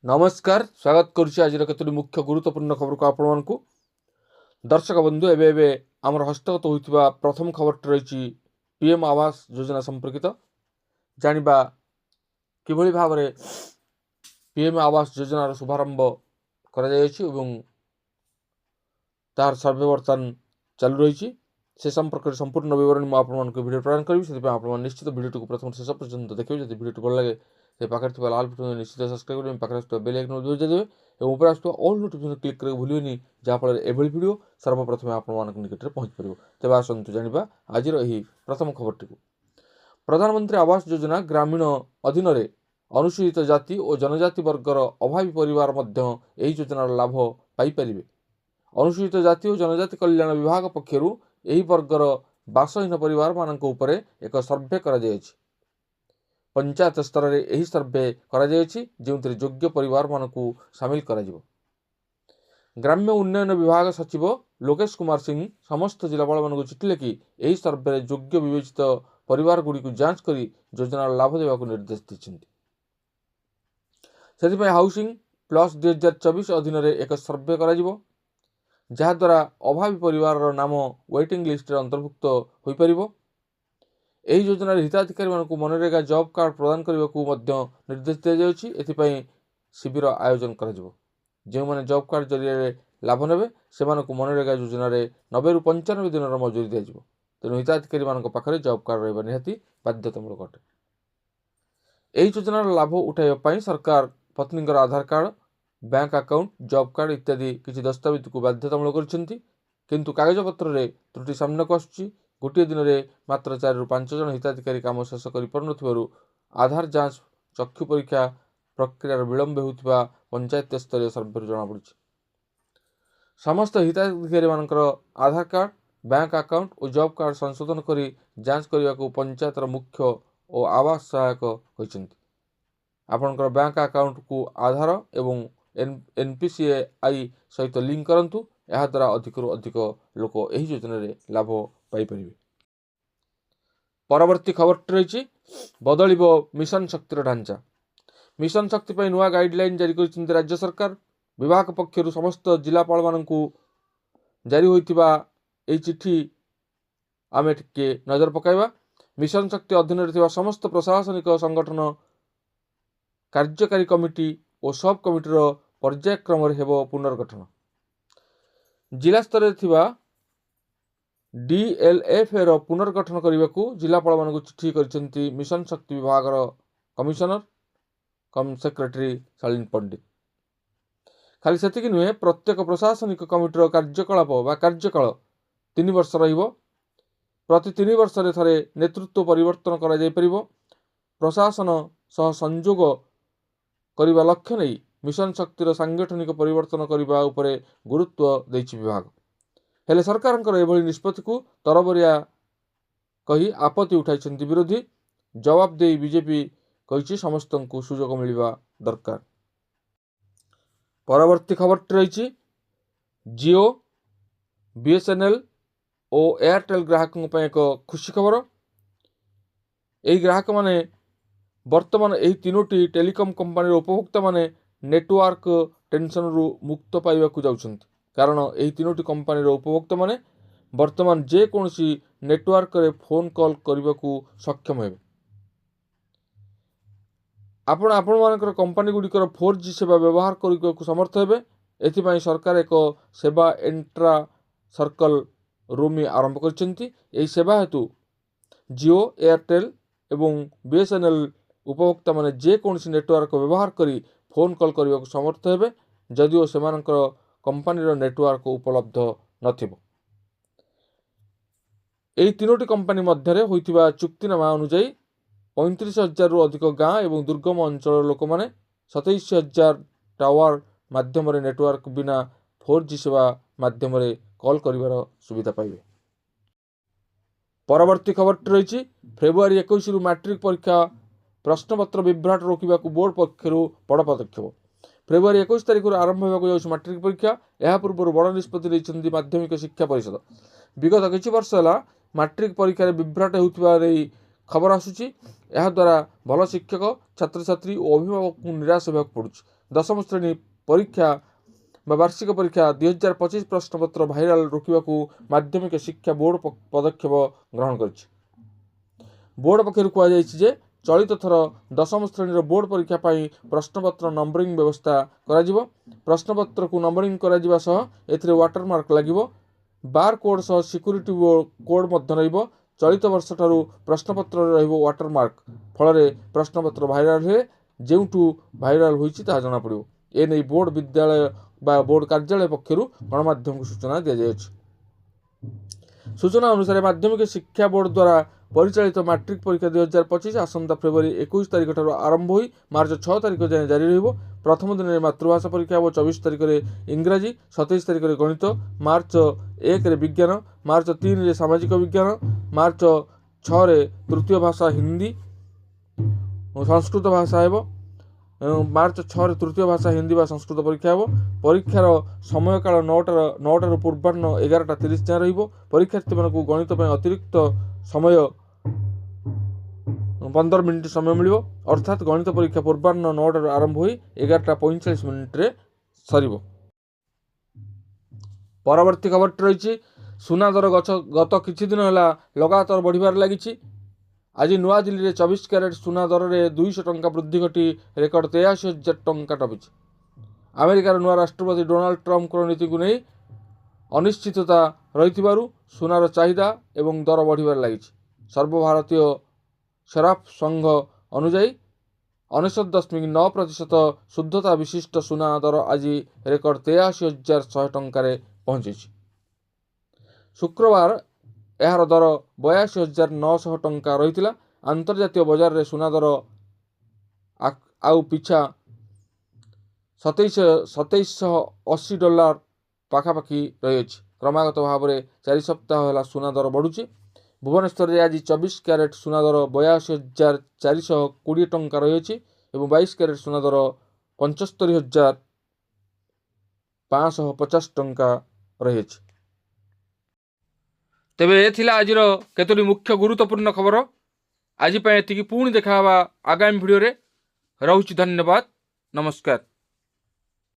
नमस्कार स्वागत करुच्ची आज केतोटी मुख्य गुरुत्वपूर्ण खबर को आपण दर्शक बंधु एवं आमर हस्तगत होता प्रथम खबर रही पीएम आवास योजना संपर्कित जानिबा किभली भाव में पीएम आवास योजनार शुभारंभ तार सर्वे बर्तमान चालू रही से संपर्क में संपूर्ण विवरण मुझे वीडियो प्रदान करी से निश्चित वीडियो को प्रथम शेष पर्यंत देखिए जब वीडियो भल लगे से पाखे लाल बटन निश्चित सब्सक्राइब करें पाखे बेल आइकन बजाइदेवे और ऊपर आसुवा ऑल नोटिफिकेशन क्लिक करके भूलिए जहाँफल एभली वीडियो सर्वप्रथम आपण निकट में पहुँच पार। तेज आसतु जाना आज प्रथम खबरटी प्रधानमंत्री आवास योजना ग्रामीण अधीन अनुसूचित जाति और जनजाति वर्गर अभावी परिवार यह योजनार लाभ पाइपर। अनुसूचित जाति और जनजाति कल्याण विभाग पक्षर यह वर्गर बासहीन परिवार मान एक सर्वे कर पंचायत स्तर में यही सर्वे कर योग्य परिवार मानक सामिल कर ग्राम्य उन्नयन विभाग सचिव लोकेश कुमार सिंह समस्त जिलापाल मान चिठी लिखि यही सर्वे योग्य विवेचित परिवार गुड़ी को जांच कर योजनार लाभ देवा निर्देश देते हाउसिंग प्लस 2024 अधीन एक सर्वे कर जहाद्वारा अभावी परिवार नाम वेटिंग लिस्ट अंतर्भुक्त हो पार। यही योजनार हिताधिकारी मानक मनरेगा जॉब कार्ड प्रदान करने को निर्देश दि जाए शिविर आयोजन कर जो मैंने जॉब कार्ड जरिए लाभ ने से मनरेगा योजन 90 ରୁ 95 दिन मजूरी दी तेणु हिताधिकारी पाखे जॉब कार्ड रहा निहाती बाध्यतामूलक अटे। यही योजनार लाभ उठाइबा सरकार पत्नी Aadhaar card bank account job card इत्यादि किसी दस्तावेज को बाध्यतामूलक किंतु कागजपत्र में त्रुटि सामना को आसुची। गोटे दिन में मात्र 4 ରୁ 5 जन हिताधिकारी काम शेष कर आधार जांच चक्षु परीक्षा प्रक्रियार विलंब होता पंचायत स्तर सर्वे जमापड़ी। समस्त हिताधिकारी मानकर आधार कार्ड बैंक अकाउंट और जॉब कार्ड संशोधन कर जांच करने को पंचायतर मुख्य और आवास सहायक होती। आपणकर बैंक अकाउंट को आधार एवं NPCI सहित लिंक करंतु यह द्वारा अधिक अधिक लोक यही योजना लाभ पाइपर। परवर्ती खबर रही बदल मिशन शक्तिर ढांचा मिशन शक्ति नुआ गाइडलाइन जारी कर राज्य सरकार विभाग पक्षर समस्त जिलापाल मानक जारी होता चिठी आम टे नजर पकाइबा। मिशन शक्ति अधीन समस्त प्रशासनिक संगठन कार्यकारी कमिटी और सब कमिटर पर्यायक्रम हेब पुनर्गठन। जिला स्तर DLF पुनर्गठन करने को जिलापाल मान चिठी कर मिशन शक्ति विभाग कमिशनर कम सेक्रेटरी शालीन पंडित। खाली से नुहे प्रत्येक प्रशासनिक कमिटर कार्यकलाप कार्यकाल 3 वर्ष प्रति 3 वर्ष थे नेतृत्व परिवर्तन कर प्रशासन सह संयोग करने लक्ष्य नहीं मिशन शक्तिर सांगठनिक परिवर्तन करने उपर गुरुत्व देछि विभाग। हेले सरकार एभली निष्पत्ति को तरबरिया कही आपत्ति उठाई विरोधी जवाब दे बीजेपी कही समस्त को सुजोग मिलवा दरकार। परवर्ती खबर रही जियो BSNL और एयरटेल ग्राहकों एक खुशी खबर। यही ग्राहक माने वर्तमान यही 3टी टेलीकॉम कंपनी उपभोक्ता माने नेटवर्क टेंशन रु मुक्त पाइबा जाउछंती कारण यही 3टी कंपनी उपभोक्ता माने वर्तमान जेकोसी नेटवर्क रे फोन कॉल करने को सक्षम हे। आपण मानकर कंपनी गुड़िकर 4G सेवा व्यवहार करने को समर्थ हेबे। एथिपाई सरकार एक सेवा एंट्रा सर्कल रूम आरंभ करछंती। एही सेवा हेतु जियो एयरटेल एवं BSNL उपभोक्ता माने जेकोसी नेटवर्क व्यवहार करी फोन कॉल करने को समर्थ हेबे जदिओ सेमानकर कंपनी नेटवर्क उपलब्ध नथिबो। यही 3टी कंपनी मध्य होइतिबा चुक्तिनामा अनुसार 35,000 रु अधिक गाँ एवं दुर्गम अंचल लोक मैंने 27,000 टावर माध्यम नेटवर्क बिना 4G सेवा माध्यम कॉल कर सुविधा पाइबे। परवर्ती खबर रही फेब्रुआरी 21 रु मैट्रिक परीक्षा प्रश्नपत्र विभ्राट रोकने को बोर्ड पक्षर बड़ पदक्षेप। फेब्रुआरी 21 तारिख आरंभ होगा मैट्रिक परीक्षा यह पूर्व बड़ निष्पत्ति नहीं माध्यमिक शिक्षा परिषद। विगत किछि वर्ष है मैट्रिक परीक्षा विभ्राट होता खबर आसूची। यह द्वारा भल शिक्षक छात्र छात्री और अभिभावक को निराश होगा पड़ुछि। ଦଶମ ଶ୍ରେଣୀ ପରୀକ୍ଷା ବା ବାର୍ଷିକ ପରୀକ୍ଷା 2025 ପ୍ରଶ୍ନପତ୍ର ଭାଇରାଲ ରୋକିବାକୁ ମାଧ୍ୟମିକ ଶିକ୍ଷା ବୋର୍ଡ ପଦକ୍ଷେପ ଗ୍ରହଣ କରିଛି। ବୋର୍ଡ ପକ୍ଷରୁ କୁହାଯାଇଛି ଯେ ଚଳିତ ଥର ଦଶମ ଶ୍ରେଣୀର ବୋର୍ଡ ପରୀକ୍ଷା ପାଇଁ ପ୍ରଶ୍ନପତ୍ର ନମ୍ବରିଂ ବ୍ୟବସ୍ଥା କରାଯିବ। ପ୍ରଶ୍ନପତ୍ରକୁ ନମ୍ବରିଂ କରାଯିବା ସହ ଏଥିରେ ୱାଟରମାର୍କ ଲାଗିବ। ବାର୍ କୋଡ୍ ସହ ସିକ୍ୟୁରିଟି କୋଡ୍ ମଧ୍ୟ ରହିବ। ଚଳିତ ବର୍ଷଠାରୁ ପ୍ରଶ୍ନପତ୍ରରେ ରହିବ ୱାଟରମାର୍କ। ଫଳରେ ପ୍ରଶ୍ନପତ୍ର ଭାଇରାଲ ହେଲେ ଯେଉଁଠୁ ଭାଇରାଲ ହୋଇଛି ତାହା ଜଣାପଡ଼ିବ। ଏନେଇ ବୋର୍ଡ ବିଦ୍ୟାଳୟ ବା ବୋର୍ଡ କାର୍ଯ୍ୟାଳୟ ପକ୍ଷରୁ ଗଣମାଧ୍ୟମକୁ ସୂଚନା ଦିଆଯାଇଛି। ସୂଚନା ଅନୁସାରେ ମାଧ୍ୟମିକ ଶିକ୍ଷା ବୋର୍ଡ ଦ୍ୱାରା ପରିଚାଳିତ ମାଟ୍ରିକ ପରୀକ୍ଷା 2025 ଆସନ୍ତା ଫେବୃଆରୀ 21 ତାରିଖ ଠାରୁ ଆରମ୍ଭ ହୋଇ ମାର୍ଚ୍ଚ 6 ତାରିଖ ଯାଏଁ ଜାରି ରହିବ। ପ୍ରଥମ ଦିନରେ ମାତୃଭାଷା ପରୀକ୍ଷା ହେବ 24 ତାରିଖରେ ଇଂରାଜୀ, 27 ତାରିଖରେ ଗଣିତ, ମାର୍ଚ୍ଚ 1ରେ ବିଜ୍ଞାନ, ମାର୍ଚ୍ଚ 3ରେ ସାମାଜିକ ବିଜ୍ଞାନ, ମାର୍ଚ୍ଚ 6ରେ ତୃତୀୟ ଭାଷା ହିନ୍ଦୀ ଓ ସଂସ୍କୃତ ଭାଷା ହେବ ଏବଂ ମାର୍ଚ୍ଚ 6ରେ ତୃତୀୟ ଭାଷା ହିନ୍ଦୀ ବା ସଂସ୍କୃତ ପରୀକ୍ଷା ହେବ। ପରୀକ୍ଷାର ସମୟକାଳ 9ଟାରୁ ପୂର୍ବାହ୍ନ 11:30 ଯାଏଁ ରହିବ। ପରୀକ୍ଷାର୍ଥୀମାନଙ୍କୁ ଗଣିତ ପାଇଁ ଅତିରିକ୍ତ ସମୟ 15 ମିନିଟ୍ ସମୟ ମିଳିବ। ଅର୍ଥାତ୍ ଗଣିତ ପରୀକ୍ଷା ପୂର୍ବାହ୍ନ 9ଟାରୁ ଆରମ୍ଭ ହୋଇ 11:45 ସରିବ। ପରବର୍ତ୍ତୀ ଖବରଟି ରହିଛି ସୁନା ଦର ଗତ କିଛି ଦିନ ହେଲା ଲଗାତାର ବଢ଼ିବାରେ ଲାଗିଛି। ଆଜି ନୂଆଦିଲ୍ଲୀରେ 24 କ୍ୟାରେଟ୍ ସୁନା ଦରରେ 200 ଟଙ୍କା ବୃଦ୍ଧି ଘଟି ରେକର୍ଡ 83,000 ଟଙ୍କା ଟପିଛି। ଆମେରିକାର ନୂଆ ରାଷ୍ଟ୍ରପତି ଡୋନାଲ୍ଡ ଟ୍ରମ୍ପଙ୍କର ନୀତିକୁ ନେଇ ଅନିଶ୍ଚିତତା ରହିଥିବାରୁ ସୁନାର ଚାହିଦା ଏବଂ ଦର ବଢ଼ିବାରେ ଲାଗିଛି। ସର୍ବଭାରତୀୟ ସରାଫ ସଂଘ ଅନୁଯାୟୀ 99.9% ଶୁଦ୍ଧତା ବିଶିଷ୍ଟ ସୁନା ଦର ଆଜି ରେକର୍ଡ 83,100 ଟଙ୍କାରେ ପହଞ୍ଚିଛି। ଶୁକ୍ରବାର ଏହାର ଦର 82,900 ଟଙ୍କା ରହିଥିଲା। ଆନ୍ତର୍ଜାତୀୟ ବଜାରରେ ସୁନା ଦର ଆଉ ପିଛା $2,780 ପାଖାପାଖି ରହିଅଛି। କ୍ରମାଗତ ଭାବରେ 4 ସପ୍ତାହ ହେଲା ସୁନା ଦର ବଢ଼ୁଛି। ଭୁବନେଶ୍ୱରରେ ଆଜି 24 କ୍ୟାରେଟ୍ ସୁନା ଦର 82,420 ଟଙ୍କା ରହିଅଛି ଏବଂ 22 କ୍ୟାରେଟ୍ ସୁନା ଦର 75,550 ଟଙ୍କା ରହିଅଛି। ତେବେ ଏ ଥିଲା ଆଜିର କେତୋଟି ମୁଖ୍ୟ ଗୁରୁତ୍ୱପୂର୍ଣ୍ଣ ଖବର। ଆଜି ପାଇଁ ଏତିକି। ପୁଣି ଦେଖା ହେବା ଆଗାମୀ ଭିଡ଼ିଓରେ। ରହୁଛି। ଧନ୍ୟବାଦ। ନମସ୍କାର।